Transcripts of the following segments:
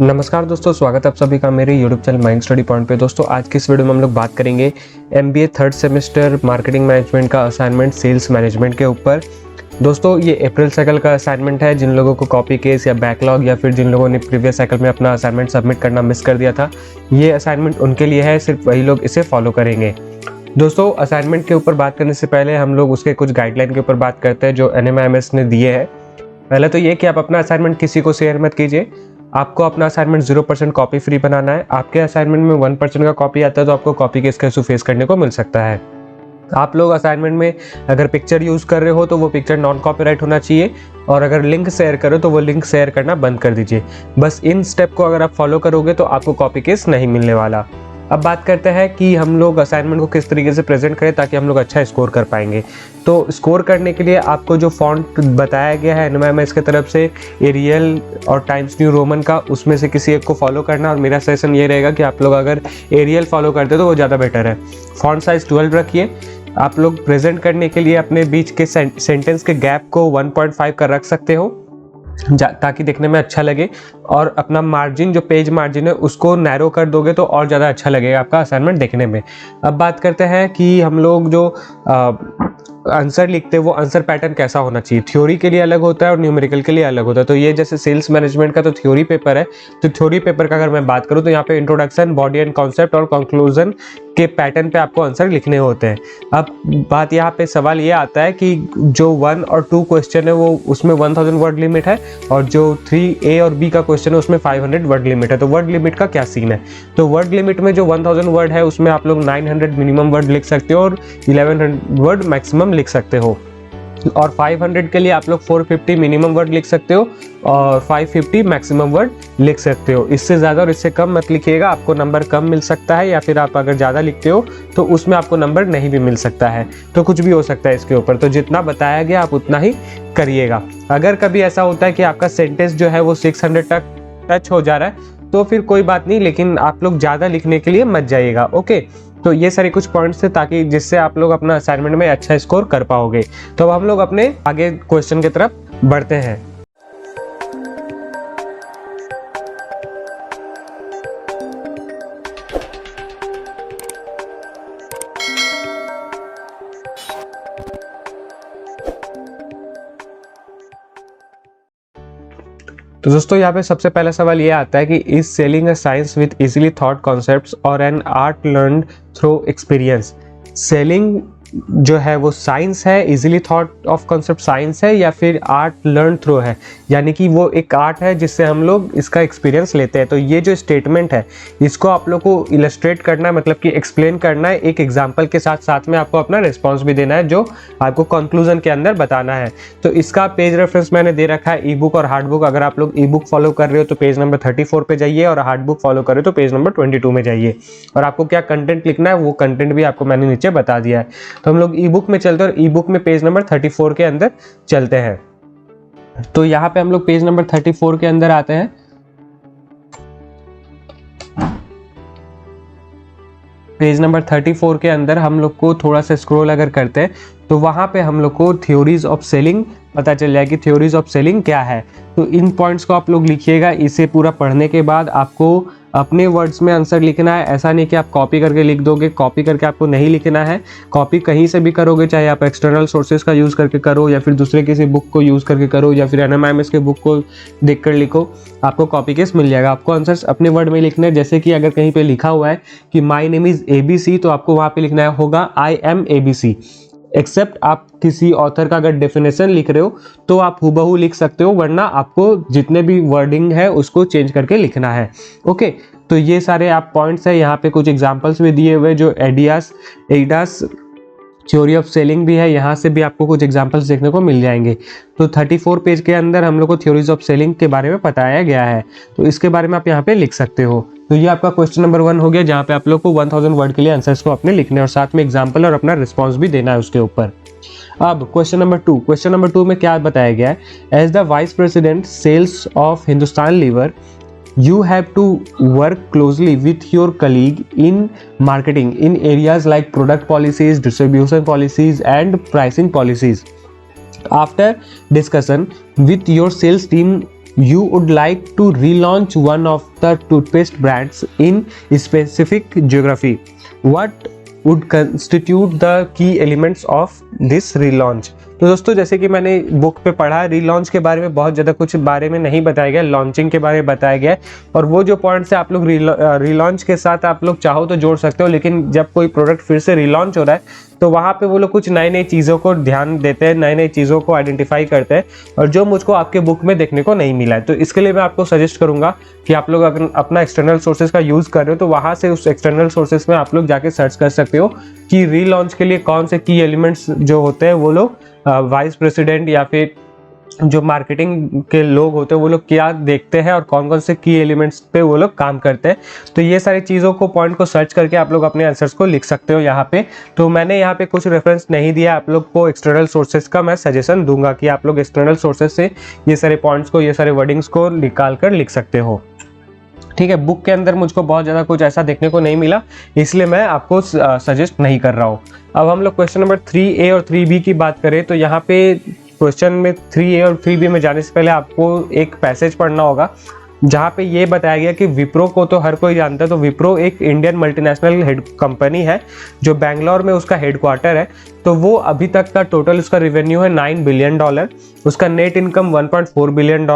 नमस्कार दोस्तों, स्वागत है आप सभी का मेरे YouTube channel mind study point पे। दोस्तों आज की इस वीडियो में हम लोग बात करेंगे MBA third semester marketing management का असाइनमेंट सेल्स मैनेजमेंट के ऊपर। दोस्तों ये अप्रैल साइकिल का असाइनमेंट है। जिन लोगों को कॉपी केस या बैकलॉग या फिर जिन लोगों ने प्रीवियस साइकिल में अपना असाइनमेंट सबमिट करना मिस कर दिया था, ये असाइनमेंट उनके लिए है। सिर्फ वही लोग इसे फॉलो करेंगे। दोस्तों असाइनमेंट के ऊपर बात करने से पहले हम लोग उसके कुछ गाइडलाइन के ऊपर बात करते हैं जो NMIMS ने दिए हैं। पहले तो ये कि आप अपना असाइनमेंट किसी को शेयर मत कीजिए। आपको अपना असाइनमेंट 0% कॉपी फ्री बनाना है। आपके असाइनमेंट में 1% का कॉपी आता है तो आपको कॉपी केस का इशू फेस करने को मिल सकता है। आप लोग असाइनमेंट में अगर पिक्चर यूज़ कर रहे हो तो वो पिक्चर नॉन कॉपीराइट होना चाहिए, और अगर लिंक शेयर करो तो वो लिंक शेयर करना बंद कर दीजिए। बस इन स्टेप को अगर आप फॉलो करोगे तो आपको कॉपी केस नहीं मिलने वाला। अब बात करते हैं कि हम लोग असाइनमेंट को किस तरीके से प्रेजेंट करें ताकि हम लोग अच्छा स्कोर कर पाएंगे। तो स्कोर करने के लिए आपको जो फॉन्ट बताया गया है NMIMS की तरफ से, एरियल और टाइम्स न्यू रोमन का, उसमें से किसी एक को फॉलो करना। और मेरा सजेशन ये रहेगा कि आप लोग अगर एरियल फॉलो करते हो तो वो ज़्यादा बेटर है। फॉन्ट साइज 12 रखिए। आप लोग प्रेजेंट करने के लिए अपने बीच के सेंटेंस के गैप को 1.5 का रख सकते हो ताकि देखने में अच्छा लगे, और अपना मार्जिन जो पेज मार्जिन है उसको नैरो कर दोगे तो और ज़्यादा अच्छा लगेगा आपका असाइनमेंट देखने में। अब बात करते हैं कि हम लोग जो आंसर लिखते हैं वो आंसर पैटर्न कैसा होना चाहिए। थ्योरी के लिए अलग होता है और न्यूमेरिकल के लिए अलग होता है। तो ये जैसे सेल्स मैनेजमेंट का तो थ्योरी पेपर है, तो थ्योरी पेपर का अगर मैं बात करूँ तो यहाँ पे इंट्रोडक्शन, बॉडी एंड कॉन्सेप्ट और कंक्लूजन के पैटर्न पे आपको आंसर लिखने होते हैं। अब बात यहाँ पे सवाल ये आता है कि जो 1 और 2 क्वेश्चन है वो उसमें 1000 वर्ड लिमिट है, और जो 3A और B का क्वेश्चन है उसमें 500 वर्ड लिमिट है। तो वर्ड लिमिट का क्या सीन है? तो वर्ड लिमिट में जो 1000 वर्ड है उसमें आप लोग 900 मिनिमम वर्ड लिख सकते हो और 1100 वर्ड मैक्सिमम लिख सकते हो, और 500 के लिए आप लोग 450 मिनिमम वर्ड लिख सकते हो और 550 मैक्सिमम वर्ड लिख सकते हो। इससे ज़्यादा और इससे कम मत लिखिएगा, आपको नंबर कम मिल सकता है, या फिर आप अगर ज़्यादा लिखते हो तो उसमें आपको नंबर नहीं भी मिल सकता है। तो कुछ भी हो सकता है इसके ऊपर। तो जितना बताया गया आप उतना ही करिएगा। अगर कभी ऐसा होता है कि आपका सेंटेंस जो है वो 600 तक टच हो जा रहा है तो फिर कोई बात नहीं, लेकिन आप लोग ज़्यादा लिखने के लिए मत जाइएगा। ओके, तो ये सारे कुछ पॉइंट्स थे ताकि जिससे आप लोग अपना असाइनमेंट में अच्छा स्कोर कर पाओगे। तो अब हम लोग अपने आगे क्वेश्चन की तरफ बढ़ते हैं। तो दोस्तों यहाँ पे सबसे पहला सवाल ये आता है कि is selling a science with easily taught concepts और an art learned through experience. Selling जो है वो साइंस है, easily taught of concept science है, या फिर आर्ट लर्न थ्रू है, यानी कि वो एक आर्ट है जिससे हम लोग इसका एक्सपीरियंस लेते हैं। तो ये जो स्टेटमेंट है इसको आप लोग को इलस्ट्रेट करना है, मतलब कि एक्सप्लेन करना है एक एग्जांपल के साथ। साथ में आपको अपना रिस्पॉन्स भी देना है जो आपको कंक्लूजन के अंदर बताना है। तो इसका पेज रेफरेंस मैंने दे रखा है, ई बुक और हार्ड बुक। अगर आप लोग ई बुक फॉलो कर रहे हो तो पेज नंबर 34 पे जाइए, और हार्ड बुक फॉलो कर रहे हो तो पेज नंबर 22 में जाइए। और आपको क्या कंटेंट लिखना है वो कंटेंट भी आपको मैंने नीचे बता दिया है। तो हम लोग ई बुक में चलते हैं और ई बुक में पेज नंबर 34 के अंदर चलते हैं। तो यहाँ पे हम लोग पेज नंबर 34 के अंदर आते हैं। पेज नंबर 34 के अंदर हम लोग को थोड़ा सा स्क्रॉल अगर करते हैं तो वहाँ पे हम लोग को थ्योरीज ऑफ सेलिंग पता चल जाए कि थ्योरीज ऑफ सेलिंग क्या है। तो इन पॉइंट्स को आप लोग लिखिएगा। इसे पूरा पढ़ने के बाद आपको अपने वर्ड्स में आंसर लिखना है। ऐसा नहीं कि आप कॉपी करके लिख दोगे, कॉपी करके आपको नहीं लिखना है। कॉपी कहीं से भी करोगे, चाहे आप एक्सटर्नल सोर्सेज का यूज़ करके करो या फिर दूसरे किसी बुक को यूज़ करके करो या फिर NMIMS के बुक को देख कर लिखो, आपको कॉपी केस मिल जाएगा। आपको आंसर्स अपने वर्ड में लिखने हैं। जैसे कि अगर कहीं पे लिखा हुआ है कि माई नेम इज़ ABC, तो आपको वहाँ पे लिखना होगा I am ABC। एक्सेप्ट आप किसी ऑथर का अगर डेफिनेशन लिख रहे हो तो आप हुबहू लिख सकते हो, वरना आपको जितने भी वर्डिंग है उसको चेंज करके लिखना है। ओके, तो ये सारे आप पॉइंट्स हैं। यहाँ पे कुछ एग्जांपल्स भी दिए हुए जो एडिडास थ्योरी ऑफ सेलिंग भी है, यहाँ से भी आपको कुछ एग्जांपल्स देखने को मिल जाएंगे। तो 34 पेज के अंदर हम लोग को थ्योरीज ऑफ सेलिंग के बारे में बताया गया है, तो इसके बारे में आप यहाँ पे लिख सकते हो। तो ये आपका क्वेश्चन नंबर 1 हो गया, जहाँ पे आप लोग को 1000 वर्ड के लिए आंसर्स को अपने लिखने और साथ में एग्जाम्पल और अपना रिस्पॉन्स भी देना है उसके ऊपर। अब क्वेश्चन नंबर 2। क्वेश्चन नंबर 2 में क्या बताया गया है? As the vice president sales of Hindustan Lever, you have to work closely with your colleague in marketing in areas like product policies, distribution policies and pricing policies. After discussion with your sales team you would like to relaunch one of the toothpaste brands in specific geography. What would constitute the key elements of this relaunch? तो दोस्तों जैसे कि मैंने book पे पढ़ा, relaunch के बारे में बहुत ज़्यादा कुछ बारे में नहीं बताया गया, लॉन्चिंग के बारे में बताया गया है। और वो जो पॉइंट्स है आप लोग रीलॉन्च के साथ आप लोग चाहो तो जोड़ सकते हो, लेकिन जब कोई प्रोडक्ट फिर से रीलॉन्च हो रहा है तो वहाँ पे वो लोग कुछ नई नई चीज़ों को ध्यान देते हैं, नई नई चीज़ों को आइडेंटिफाई करते हैं, और जो मुझको आपके बुक में देखने को नहीं मिला है। तो इसके लिए मैं आपको सजेस्ट करूँगा कि आप लोग अगर अपना एक्सटर्नल सोर्सेज का यूज़ कर रहे हो तो वहाँ से उस एक्सटर्नल सोर्सेज में आप लोग जाके सर्च कर सकते हो कि रीलॉन्च के लिए कौन से की एलिमेंट्स जो होते हैं वो लोग वाइस प्रेसिडेंट या फिर जो मार्केटिंग के लोग होते हैं वो लोग क्या देखते हैं और कौन कौन से की एलिमेंट्स पे वो लोग काम करते हैं। तो ये सारी चीज़ों को पॉइंट को सर्च करके आप लोग अपने आंसर्स को लिख सकते हो यहाँ पे। तो मैंने यहाँ पे कुछ रेफरेंस नहीं दिया, आप लोग को एक्सटर्नल सोर्सेज का मैं सजेशन दूंगा कि आप लोग एक्सटर्नल सोर्सेज से ये सारे पॉइंट्स को, ये सारे वर्डिंग्स को निकाल कर लिख सकते हो। ठीक है, बुक के अंदर मुझको बहुत ज़्यादा कुछ ऐसा देखने को नहीं मिला, इसलिए मैं आपको सजेस्ट नहीं कर रहा हूँ। अब हम लोग क्वेश्चन नंबर 3A और 3B की बात करें तो यहाँ पे क्वेश्चन में 3A और 3B में जाने से पहले आपको एक पैसेज पढ़ना होगा जहाँ पे ये बताया गया कि विप्रो को तो हर कोई जानता है। तो विप्रो एक इंडियन मल्टीनेशनल हेड कंपनी है जो बैंगलोर में उसका हेडक्वार्टर है। तो वो अभी तक का टोटल उसका रेवेन्यू है $9 बिलियन, उसका नेट इनकम $1.4 बिलियन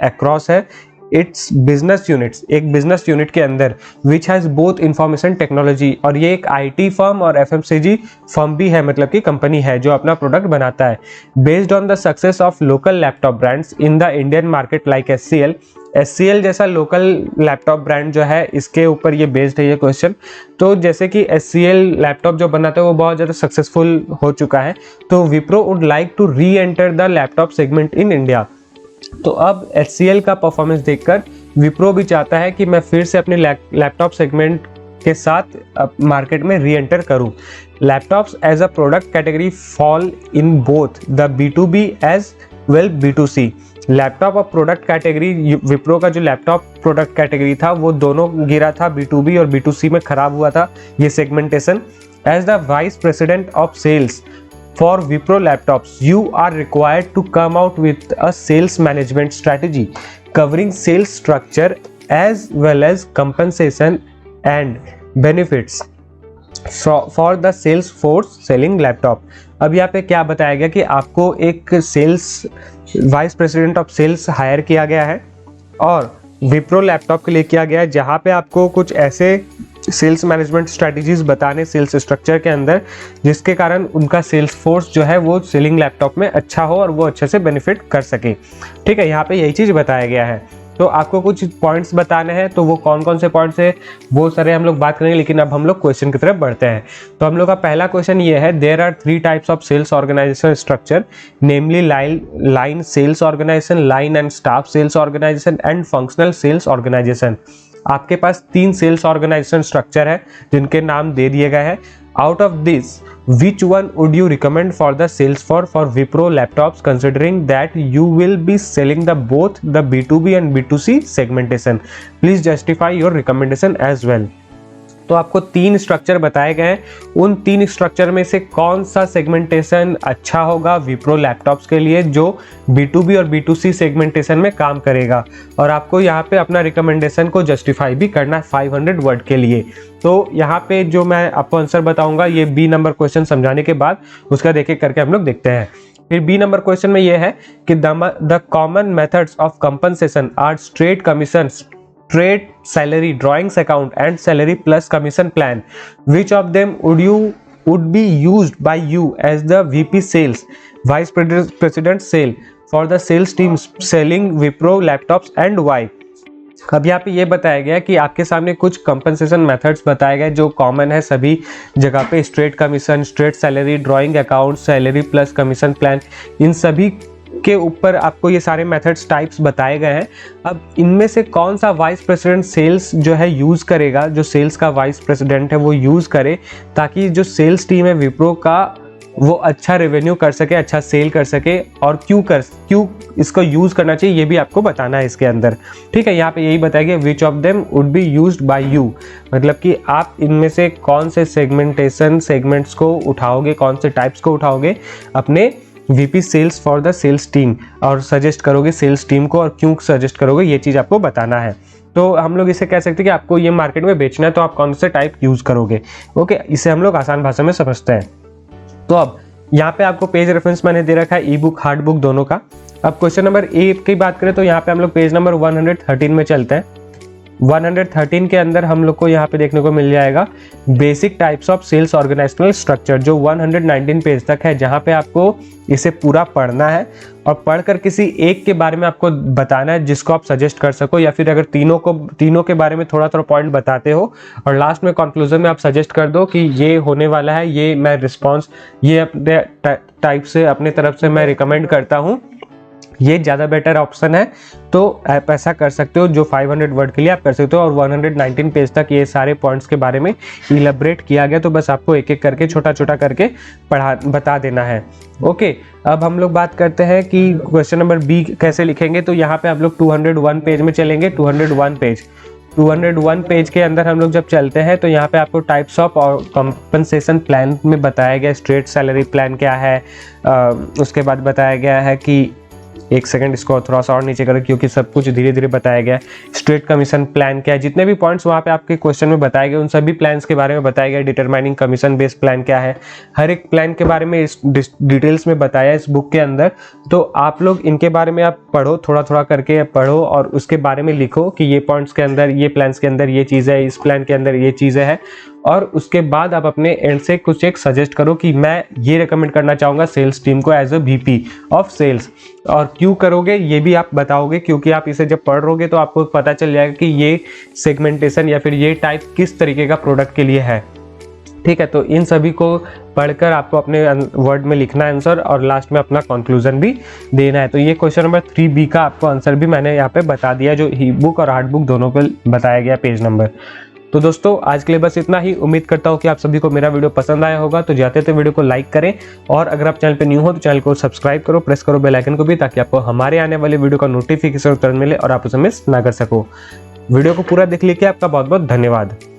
अक्रॉस है। इट्स बिजनेस यूनिट्स, एक बिजनेस यूनिट के अंदर which has both information technology, और ये एक IT फर्म और FMCG फर्म भी है, मतलब कि कंपनी है जो अपना प्रोडक्ट बनाता है। Based on the success of local laptop brands in the Indian market like SCL जैसा लोकल लैपटॉप ब्रांड जो है इसके ऊपर ये बेस्ड है ये क्वेश्चन। तो जैसे कि SCL लैपटॉप जो बनाता है वो बहुत ज़्यादा सक्सेसफुल हो चुका है, तो Wipro would like to reenter the laptop segment in India. तो अब HCL का परफॉर्मेंस देखकर विप्रो भी चाहता है कि मैं फिर से अपने लैपटॉप सेगमेंट के साथ मार्केट में री एंटर करूं। Laptops as a product category fall in both the B2B as well B2C। Laptop और प्रोडक्ट कैटेगरी, विप्रो का जो लैपटॉप प्रोडक्ट कैटेगरी था वो दोनों गिरा था, B2B और B2C में खराब हुआ था ये segmentation. As the vice president of sales for Wipro laptops, you are required to come out with a sales management strategy covering sales structure as well as compensation and benefits for the sales force selling laptop। अब यहाँ पे क्या बताया गया कि आपको एक sales vice president of sales hire किया गया है और विप्रो लैपटॉप के लिए किया गया है, जहाँ पे आपको कुछ ऐसे सेल्स मैनेजमेंट स्ट्रैटेजीज बताने सेल्स स्ट्रक्चर के अंदर जिसके कारण उनका सेल्स फोर्स जो है वो सेलिंग लैपटॉप में अच्छा हो और वो अच्छे से बेनिफिट कर सके। ठीक है, यहाँ पे यही चीज़ बताया गया है। तो आपको कुछ पॉइंट्स बताने हैं, तो वो कौन कौन से पॉइंट्स है वो सारे हम लोग बात करेंगे, लेकिन अब हम लोग क्वेश्चन की तरफ बढ़ते हैं। तो हम लोग का पहला क्वेश्चन ये है, there are 3 types of sales organisation structure, namely line sales organisation, line and staff sales organisation and functional sales organisation. आपके पास 3 सेल्स ऑर्गेनाइजेशन स्ट्रक्चर है जिनके नाम दे दिए गए हैं। Out of this which one would you recommend for the sales for Wipro laptops, considering that you will be selling the both the B2B and B2C segmentation? Please justify your recommendation as well। तो आपको 3 structure बताए गए हैं, उन 3 structure में से कौन सा सेगमेंटेशन अच्छा होगा विप्रो लैपटॉप्स के लिए जो B2B और B2C सेगमेंटेशन में काम करेगा, और आपको यहाँ पे अपना रिकमेंडेशन को जस्टिफाई भी करना है 500 वर्ड के लिए। तो यहाँ पे जो मैं आपको आंसर बताऊंगा ये B नंबर क्वेश्चन समझाने के बाद उसका देख करके हम लोग देखते हैं। फिर B नंबर क्वेश्चन में ये है कि the common methods of compensation are straight commission, straight salary, drawings account and salary plus commission plan. Which of them would be used by you as the VP sales, vice president sale for the sales team selling Wipro laptops and why? अब यहाँ पे ये बताया गया कि आपके सामने कुछ कंपनसेशन मेथड्स बताए गए जो कॉमन है सभी जगह पे, straight commission, straight salary, drawing account, salary plus commission plan, इन सभी के ऊपर आपको ये सारे मेथड्स टाइप्स बताए गए हैं। अब इनमें से कौन सा वाइस प्रेसिडेंट सेल्स जो है यूज़ करेगा, जो सेल्स का वाइस प्रेसिडेंट है वो यूज़ करे ताकि जो सेल्स टीम है विप्रो का वो अच्छा रेवेन्यू कर सके, अच्छा सेल कर सके, और क्यों इसको यूज़ करना चाहिए ये भी आपको बताना है इसके अंदर। ठीक है, यहाँ पे यही बताया गया which of them would be used by you, मतलब कि आप इनमें से कौन से सेगमेंट्स को उठाओगे, कौन से टाइप्स को उठाओगे अपने VP sales for the sales team, और सजेस्ट करोगे सेल्स टीम को, और क्यों सजेस्ट करोगे ये चीज़ आपको बताना है। तो हम लोग इसे कह सकते हैं कि आपको ये मार्केट में बेचना है तो आप कौन से टाइप यूज़ करोगे। ओके, इसे हम लोग आसान भाषा में समझते हैं। तो अब यहाँ पे आपको पेज रेफरेंस मैंने दे रखा है, ई बुक हार्ड बुक दोनों का। अब क्वेश्चन नंबर ए की बात करें तो यहाँ पे हम लोग पेज नंबर 113 में चलते हैं। 113 के अंदर हम लोग को यहाँ पे देखने को मिल जाएगा basic types of sales organisational structure, जो 119 पेज तक है, जहाँ पे आपको इसे पूरा पढ़ना है और पढ़कर किसी एक के बारे में आपको बताना है जिसको आप सजेस्ट कर सको, या फिर अगर तीनों के बारे में थोड़ा थोड़ा पॉइंट बताते हो और लास्ट में कंक्लूजन में आप सजेस्ट कर दो कि ये होने वाला है, ये मैं रिस्पॉन्स ये अपने टाइप से अपने तरफ से मैं रिकमेंड करता हूँ, ये ज़्यादा बेटर ऑप्शन है, तो आप ऐसा कर सकते हो। जो 500 वर्ड के लिए आप कर सकते हो, और 119 पेज तक ये सारे पॉइंट्स के बारे में इलेबरेट किया गया, तो बस आपको एक एक करके छोटा छोटा करके बता देना है। ओके, अब हम लोग बात करते हैं कि क्वेश्चन नंबर बी कैसे लिखेंगे। तो यहाँ पे आप लोग 201 पेज में चलेंगे। 201 पेज के अंदर हम लोग जब चलते हैं तो यहाँ पे आपको टाइप्स ऑफ और कंपनसेशन प्लान में बताया गया स्ट्रेट सैलरी प्लान क्या है, उसके बाद बताया गया है कि एक सेकंड इसको थोड़ा सा और नीचे करो क्योंकि सब कुछ धीरे धीरे बताया गया है। स्ट्रेट कमीशन प्लान क्या है, जितने भी पॉइंट्स वहाँ पे आपके क्वेश्चन में बताए गए उन सभी प्लान्स के बारे में बताया गया। डिटरमाइनिंग कमीशन बेस्ड प्लान क्या है, हर एक प्लान के बारे में इस डिटेल्स में बताया इस बुक के अंदर। तो आप लोग इनके बारे में आप पढ़ो, थोड़ा थोड़ा करके पढ़ो और उसके बारे में लिखो कि ये पॉइंट्स के अंदर, ये प्लान्स के अंदर ये चीज़ है, इस प्लान के अंदर ये चीज़ें है, और उसके बाद आप अपने एंड से कुछ एक सजेस्ट करो कि मैं ये रेकमेंड करना चाहूँगा सेल्स टीम को as a VP of sales, और क्यों करोगे ये भी आप बताओगे, क्योंकि आप इसे जब पढ़ रहोगे तो आपको पता चल जाएगा कि ये सेगमेंटेशन या फिर ये टाइप किस तरीके का प्रोडक्ट के लिए है। ठीक है, तो इन सभी को पढ़कर आपको अपने वर्ड में लिखना है आंसर, और लास्ट में अपना कंक्लूजन भी देना है। तो ये क्वेश्चन नंबर 3B का आपको आंसर भी मैंने यहाँ पे बता दिया, जो ई बुक और हार्ड बुक दोनों पे बताया गया पेज नंबर। तो दोस्तों आज के लिए बस इतना ही। उम्मीद करता हूँ कि आप सभी को मेरा वीडियो पसंद आया होगा। तो जाते थे वीडियो को लाइक करें, और अगर आप चैनल पे न्यू हो तो चैनल को सब्सक्राइब करो, प्रेस करो बेल आइकन को भी, ताकि आपको हमारे आने वाले वीडियो का नोटिफिकेशन तुरंत मिले और आप उसे मिस ना कर सको। वीडियो को पूरा देख लीजिए, आपका बहुत बहुत धन्यवाद।